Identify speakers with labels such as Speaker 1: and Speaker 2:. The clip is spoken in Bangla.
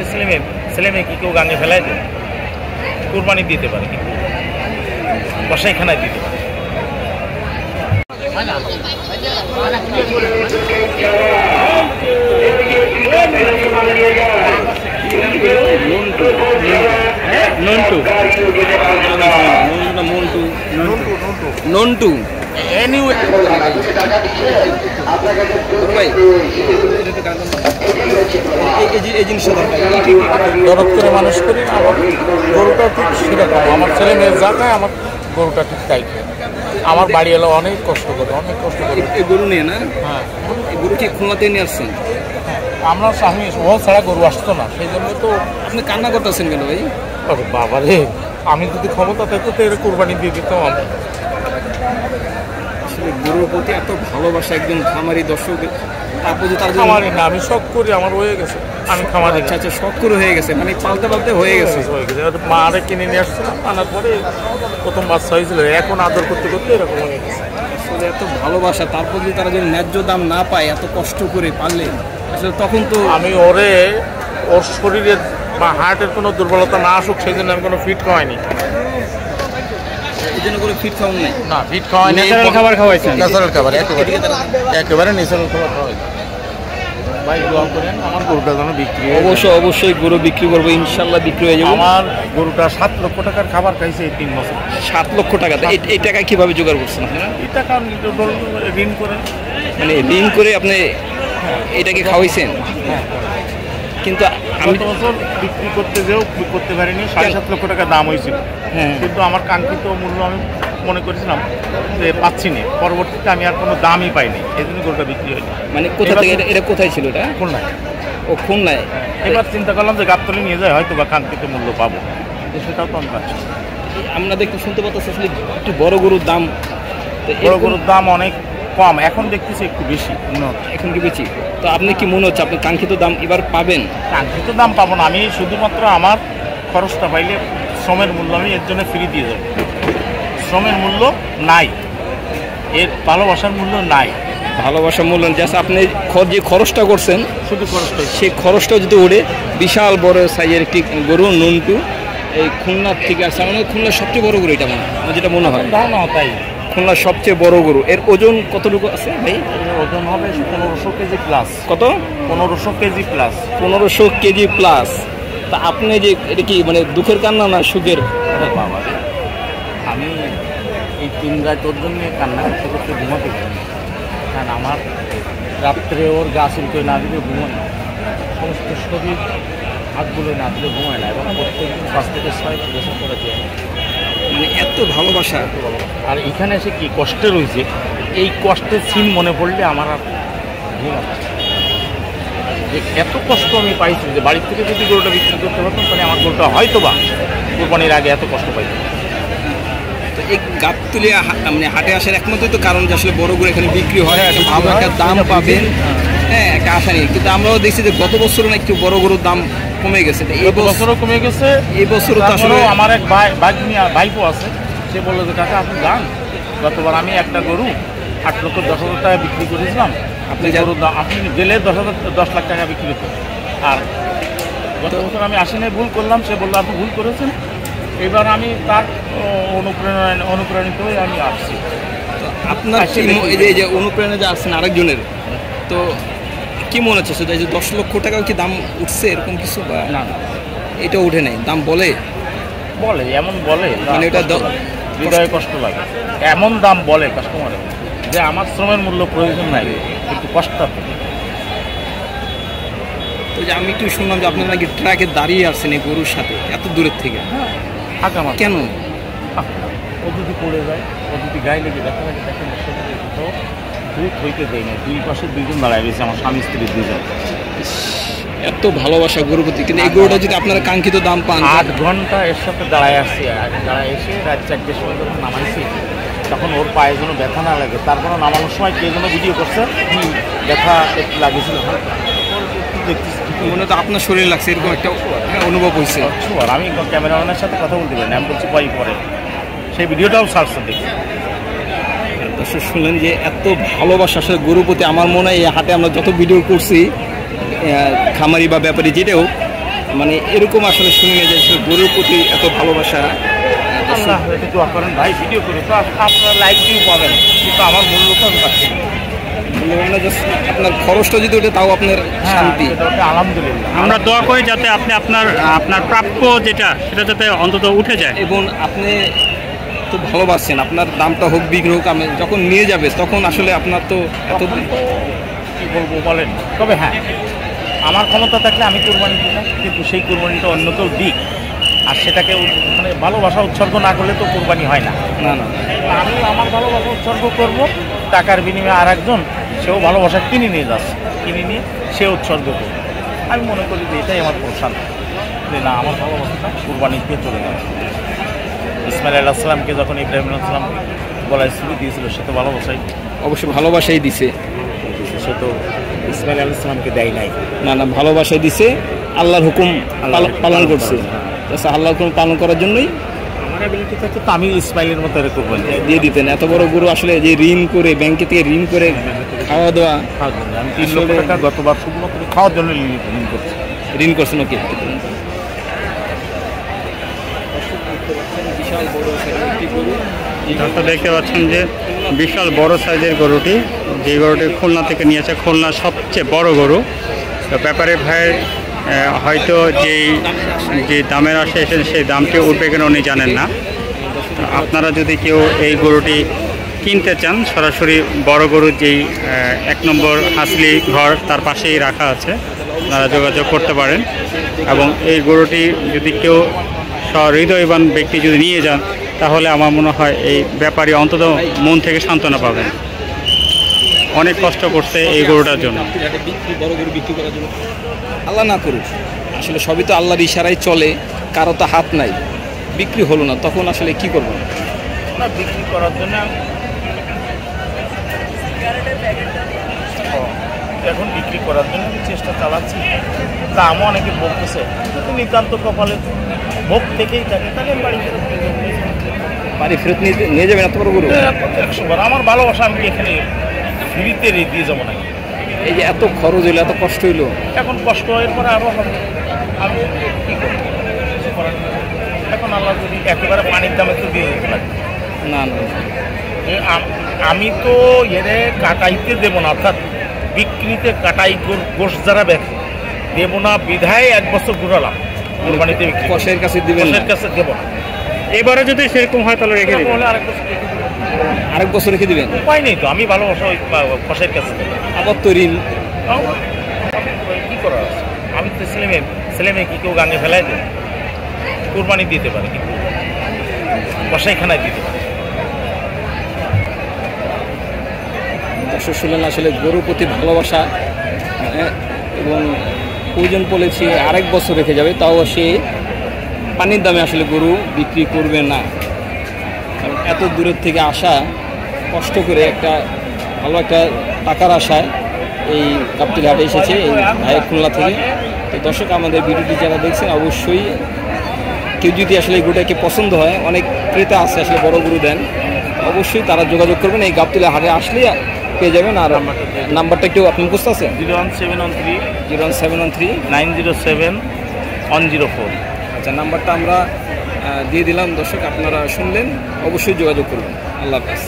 Speaker 1: আমাদের ছেলে মেয়ে কি কেউ গাঙ্গে ফেলাই দেয়? কুরবানি দিতে পারে, কিন্তু কসাইখানায় দিতে পারে।
Speaker 2: নন্টু
Speaker 1: এনিওয়ে
Speaker 2: এই জিনিসটা
Speaker 1: দরদ করে মানুষ করি। আমার গরুটা ঠিক সেরকম, আমার ছেলে মেয়ে যা খায় আমার গরুটা ঠিক তাই খায়। আমার বাড়ি এলো অনেক কষ্ট করে
Speaker 2: এই গরু নিয়ে না।
Speaker 1: হ্যাঁ,
Speaker 2: এই গরু কি খুলনাতে নিয়ে আসছেন?
Speaker 1: আমরা আমি ও ছাড়া গরু আসতো না, সেই জন্য তো।
Speaker 2: আপনি কান্না করতেছেন কেন ভাই?
Speaker 1: বাবা রে, আমি যদি ক্ষমতা থাকতো তো এর কোরবানি দিয়ে দিতাম।
Speaker 2: আসলে গরুর প্রতি এত ভালোবাসা একজন খামারি দর্শক, তারপর যে তার
Speaker 1: খামারি না, আমি শখ করি, আমার হয়ে গেছে। আমি খামারি।
Speaker 2: আচ্ছা শখ করে হয়ে গেছে, মানে পালতে হয়ে গেছে।
Speaker 1: মারে কিনে নিয়ে আসছিলাম, আনার পরে প্রথম বাচ্চা হয়েছিল, এখন আদর করতে করতে এরকম হয়ে গেছে।
Speaker 2: আসলে এত ভালোবাসা, তারপর যদি তারা যদি ন্যায্য দাম না পায় এত কষ্ট করে পারলে, আসলে তখন তো
Speaker 1: আমি ওর শরীরের বা হার্টের কোনো দুর্বলতা না আসুক সেই জন্য আমি কোনো ফিট খাওয়াইনি।
Speaker 2: এই জন্য করে ফিট খাওয়ান নাই?
Speaker 1: না, ফিট খাওয়াইনি,
Speaker 2: খাবার খাওয়াইছেন।
Speaker 1: ন্যাচারাল খাবার, একেবারে ন্যাচারাল খাবার খাওয়াই। ভাই দোয়া করেন আমার গরুটা যেন বিক্রি।
Speaker 2: অবশ্যই গরু বিক্রি করবো, ইনশাল্লাহ বিক্রি হয়ে যাবে।
Speaker 1: আমার গরুটা 7 লক্ষ টাকার খাবার খাইছে এই 3 বছর।
Speaker 2: 7 লক্ষ টাকা? এই টাকা কিভাবে জোগাড় করছেন?
Speaker 1: এই টাকা ঋণ করে,
Speaker 2: মানে ঋণ করে আপনি এটাকে খাওয়াইছেন?
Speaker 1: হ্যাঁ,
Speaker 2: কিন্তু
Speaker 1: আমি তো বছর বিক্রি করতে পারিনি। 7.5 লক্ষ টাকা দাম হয়েছিল।
Speaker 2: হ্যাঁ,
Speaker 1: কিন্তু আমার কাঙ্ক্ষিত মূল্য আমি মনে করেছিলাম যে পাচ্ছি না। পরবর্তীতে আমি আর কোনো দামই পাইনি, এই জন্য গরুটা বিক্রি হয়নি।
Speaker 2: মানে কোথা থেকে এটা কোথায় ছিল? এটা
Speaker 1: খুলনায়।
Speaker 2: ও খুলনায়।
Speaker 1: এবার চিন্তা করলাম যে গাবতলী নিয়ে যায়, হয়তো বা কাঙ্ক্ষিত মূল্য পাবো, সেটাও তো আমি পাচ্ছি।
Speaker 2: আমরা দেখতে শুনতে পাচ্ছি আসলে একটু বড় গরুর দাম,
Speaker 1: বড় গরুর দাম অনেক কম, এখন দেখতেছি একটু বেশি।
Speaker 2: এখন কি বেশি? তো আপনি কি মনে হচ্ছে আপনি কাঙ্ক্ষিত দাম এবার পাবেন?
Speaker 1: কাঙ্ক্ষিত দাম পাবো না, আমি শুধুমাত্র আমার খরচটা পাইলে শ্রমের মূল্য আমি এর জন্য ফ্রি দিয়ে যাবো। শ্রমের মূল্য নাই, এর ভালোবাসার মূল্য নাই।
Speaker 2: ভালোবাসার মূল্য জাস্ট আপনি যে খরচটা করছেন,
Speaker 1: শুধু খরচটাই,
Speaker 2: সেই খরচটাও যদি ওড়ে, বিশাল বড় সাইজের একটি গরু নন্টু এই খুলনার থেকে আসছে। আমাদের খুলনার সবচেয়ে বড় গরু এটা যেটা মনে হয়।
Speaker 1: ধারণা তাই,
Speaker 2: খুলনার সবচেয়ে বড় গরু। এর ওজন কতটুকু আছে ভাই?
Speaker 1: ওজন হবে 1500 কেজি প্লাস।
Speaker 2: কত?
Speaker 1: 1500 কেজি প্লাস।
Speaker 2: 1500 KG plus. তা আপনি যে এটা কি মানে দুঃখের কান্না না সুখের?
Speaker 1: বাবা, আমি এই 3 রাত ওর জন্য কান্না করতে ঘুমাতে পারি না। কারণ আমার রাত্রে ওর গা চুলকে না দিলে ঘুমায় না, সমস্ত শরীর হাতগুলো না দিলে ঘুমায় না, এবং প্রত্যেকদিন 5 থেকে 6 বছর করে দিয়ে।
Speaker 2: মানে এত ভালোবাসা।
Speaker 1: আর এখানে এসে কি কষ্টে রয়েছে, এই কষ্টের সিন মনে পড়লে আমার আর ঘুম আসছে। যে এত কষ্ট আমি পাইছি, যে বাড়ির থেকে যদি গরুটা বিক্রি করতে পারতাম তাহলে আমার গরুটা হয়তো বা কোরবানির আগে এত কষ্ট পাইতাম।
Speaker 2: তো এই গাবতলী মানে হাটে আসার একমাত্র তো কারণ যে আসলে বড় গরু এখানে বিক্রি হয়, ভালো একটা দাম পাবেন, হ্যাঁ, একটা আশা নেই। কিন্তু আমরাও দেখছি যে গত বছরও না একটু বড় গরুর দাম কমে গেছে, এই
Speaker 1: বছরও কমে গেছে।
Speaker 2: এই বছরও তো আসলে
Speaker 1: আমার এক ভাইপো আছে, সে বললো যে কাকা আপনি যান, গতবার আমি একটা গরু 8 লক্ষ 10 হাজার টাকা বিক্রি করেছিলাম, আপনি গরুর দাম আপনি গেলে 10 লাখ টাকা বিক্রি করতেন। আর গত বছর আমি আসিনি, ভুল করলাম। সে বললো আপনি ভুল করেছেন। এবার আমি তার অনুপ্রাণিত হয়ে আমি আসছি।
Speaker 2: আপনার এই যে অনুপ্রেরণা যে আসছেন আরেকজনের, তো কি মনে হচ্ছে সেটা যে 10 লক্ষ টাকাও কি দাম উঠছে এরকম কিছু? বা
Speaker 1: না,
Speaker 2: এটা উঠে নাই, দাম বলে
Speaker 1: এমন বলে,
Speaker 2: মানে এটা
Speaker 1: হৃদয়ে কষ্ট লাগে। এমন দাম বলে কাস্টমারে যে আমার শ্রমের মূল্য প্রয়োজন নাই, কিন্তু কষ্ট।
Speaker 2: তো যে আমি একটু শুনলাম যে আপনারা নাকি ট্রাকে দাঁড়িয়ে আসছেন এই গরুর সাথে এত দূরের থেকে, কেন?
Speaker 1: ও যদি পড়ে যায়, ও যদি গায়ে লেগে দেখা লাগে, দেখেন কোথাও দুধ হইতে দেয় না। 2 পাশে 2জন দাঁড়ায় রয়েছে, আমার স্বামী স্ত্রী 2জন।
Speaker 2: এত ভালোবাসা গরুর প্রতি, কিন্তু এই গরুটা যদি আপনারা কাঙ্ক্ষিত দাম পান।
Speaker 1: 8 ঘন্টা এর সাথে দাঁড়ায় আসছি, দাঁড়ায় এসে রাত 4টের সময় যখন নামাইছি, তখন ওর পায়ে যেন ব্যথা না লাগে। তারপরে নামানোর সময় কে যেন ভিডিও করছে, ব্যথা একটু লাগেছিল।
Speaker 2: মনে তো আপনার শরীরে লাগছে এরকম একটা অনুভব হয়েছে।
Speaker 1: আর আমি ক্যামেরাম্যানের সাথে কথা বলতে পারি না, আমি বলছি পরে সেই ভিডিওটাও সার্চ দেখি।
Speaker 2: দর্শক শুনলেন যে এত ভালোবাসা আসলে গরুর প্রতি। আমার মনে হয় এই হাটে আমরা যত ভিডিও করছি, খামারি বা ব্যাপারী যেটাও, মানে এরকম আসলে শুনে যে আসলে গরুর প্রতি এত ভালোবাসা।
Speaker 1: আল্লাহ এটা দোয়া করেন ভাই, ভিডিও করে তো আপনারা লাইক দিয়ে পাবেন, কিন্তু আমার মূল্য তো আমি পাচ্ছি না।
Speaker 2: মানে just আপনার খরচটা যদি ওটা তাও আপনার শান্তি।
Speaker 1: সেটা হচ্ছে আলহামদুলিল্লাহ।
Speaker 3: আমরা দোয়া করি যাতে আপনার প্রাপ্য যেটা সেটা যাতে অন্তত উঠে যায়।
Speaker 2: এবং আপনি তো ভালোবাসছেন, আপনার দামটা হোক বিক্রি হোক, আমি যখন নিয়ে যাবে তখন আসলে আপনার তো এত
Speaker 1: কী বলবো বলেন। তবে হ্যাঁ, আমার ক্ষমতা থাকলে আমি কোরবানি দিই না, কিন্তু সেই কোরবানিটা অন্য কেউ দিক, আর সেটাকে মানে ভালোবাসা উৎসর্গ না করলে তো কোরবানি হয় না।
Speaker 2: না না
Speaker 1: আমি আমার ভালোবাসা উৎসর্গ করব, টাকার বিনিময়ে আর একজন সেও ভালোবাসা কিনে নিয়ে যাচ্ছে, কিনে নিয়ে সে উৎসর্গ করবে। আমি মনে করি যে এটাই আমার প্রশান্তি, যে না আমার ভালোবাসাটা কোরবানিতে চলে যাবে। ইসমাইল আলাইহিস সালামকে যখন ইব্রাহিম আলাইহিস সালাম গলায় ছুরি দিয়েছিল, সে তো ভালোবাসাই,
Speaker 2: অবশ্যই ভালোবাসাই দিছে।
Speaker 1: সে তো ইসমাইল আলাইহিস সালামকে দেয় নাই।
Speaker 2: না না ভালোবাসাই দিছে, আল্লাহর হুকুম পালন করছে। আচ্ছা, আল্লাহর হুকুম পালন করার জন্যই
Speaker 1: আমার অ্যাবিলিটি থাকতো তো আমি ইসমাইলের মতো এর কোরবানি
Speaker 2: দিয়ে দিতেন। এত বড় গরু আসলে যে ঋণ করে ব্যাংকে থেকে ঋণ করে খাওয়া দাওয়া,
Speaker 1: খাওয়ার জন্য আমি 3 লক্ষ টাকা গতবার শুধুমাত্র খাওয়ার জন্য ঋণ করছি।
Speaker 2: ঋণ করছেন। ওকে,
Speaker 3: তো দেখতে পাচ্ছেন যে বিশাল বড় সাইজের গরুটি, যে গরুটি খুলনা থেকে নিয়েছে, খুলনা সবচেয়ে বড় গরু। তো ব্যাপারে ভাইয়ের হয়তো যে দামের আশা এসেছে সেই দামটি উঠবে কিনা উনি জানেন না। তো আপনারা যদি কেউ এই গরুটি কিনতে চান, সরাসরি বড় গরুর যেই 1 নম্বর হাসলি ঘর তার পাশেই রাখা আছে, আপনারা যোগাযোগ করতে পারেন। এবং এই গরুটি যদি কেউ সহৃদয়বান ব্যক্তি যদি নিয়ে যান, তাহলে আমার মনে হয় এই ব্যাপারী অন্তত মন থেকে সান্ত্বনা পাবেন। অনেক কষ্ট করছে এই গরুটার জন্য।
Speaker 2: বড় গরু বিক্রি করার জন্য আল্লাহ না করুক, আসলে সবই তো আল্লাহর ইশারায় চলে, কারো তো হাত নাই। বিক্রি হলো না, তখন আসলে কি করবো?
Speaker 1: না, বিক্রি করার জন্য এখন বিক্রি করার জন্য আমি চেষ্টা চালাচ্ছি। দামও অনেকে বলতেছে, যদি নিতান্ত কপালে ভোগ থেকেই থাকে তাহলে আমি বাড়ি ফেরত নিয়ে যাবো।
Speaker 2: বাড়ি ফেরত নিয়ে যাবেন এত বড় গরু?
Speaker 1: 100 বার আমার ভালোবাসা আমি এখানে ফ্রিতে দিয়ে যাবো না।
Speaker 2: এই যে এত খরচ হইলো, এত কষ্ট হইলো,
Speaker 1: এখন কষ্ট এরপরে আরও হবে। আমি কী করবো, কিছু করার নেই। এখন আল্লাহ যদি একেবারে পানির দামে তো দিয়ে দিতে লাগে।
Speaker 2: না না
Speaker 1: আমি তো এরে কাটাইতে দেবো না, অর্থাৎ বিক্রিতে কাটাই গোশ যারা ব্যক্তি দেবো না বিধায় 1 বছর ঘুরালাম কোরবানিতে বিক্রি।
Speaker 2: কষের কাছে দিবেন?
Speaker 1: কষের কাছে দেবো না।
Speaker 3: এবারে যদি সেরকম হয় তাহলে রেখে দিবেন।
Speaker 1: বলে আরেক বছর রেখে দেবো।
Speaker 2: আরেক বছর রেখে দিবেন?
Speaker 1: উপায় নেই তো, আমি ভালোবাসা ওই কষের কাছে দেবো।
Speaker 2: আবার তো ঋণ।
Speaker 1: কী করার আছে? আমি তো ছেলে মেয়ে কি কেউ গাঙে ফেলাই দেয়? কোরবানি দিতে পারে, কিন্তু কষাইখানায় দিতে পারে।
Speaker 2: দর্শক শুনলেন আসলে গরুর প্রতি ভালোবাসা, এবং প্রয়োজন পড়েছে আরেক বছর রেখে যাবে, তাও সে পানির দামে আসলে গরু বিক্রি করবে না। কারণ এত দূরের থেকে আসা, কষ্ট করে একটা ভালো একটা টাকার আশায় এই গাবতলী হাটে এসেছে এই ভাই খুলনা থেকে। তো দর্শক, আমাদের ভিডিওটি যারা দেখছেন, অবশ্যই কেউ যদি আসলে এই গরুটাকে পছন্দ হয়, অনেক ক্রেতা আছে আসলে বড় গরু দেন, অবশ্যই তারা যোগাযোগ করবেন। এই গাবতলী হাটে আসলে পেয়ে যাবেন। আর নাম্বারটা একটু আপনি বুঝতে আছেন?
Speaker 1: 01713
Speaker 2: 01713
Speaker 1: 907 104।
Speaker 2: আচ্ছা, নাম্বারটা আমরা দিয়ে দিলাম। দর্শক, আপনারা শুনলেন, অবশ্যই যোগাযোগ করবেন। আল্লাহ হাফেজ।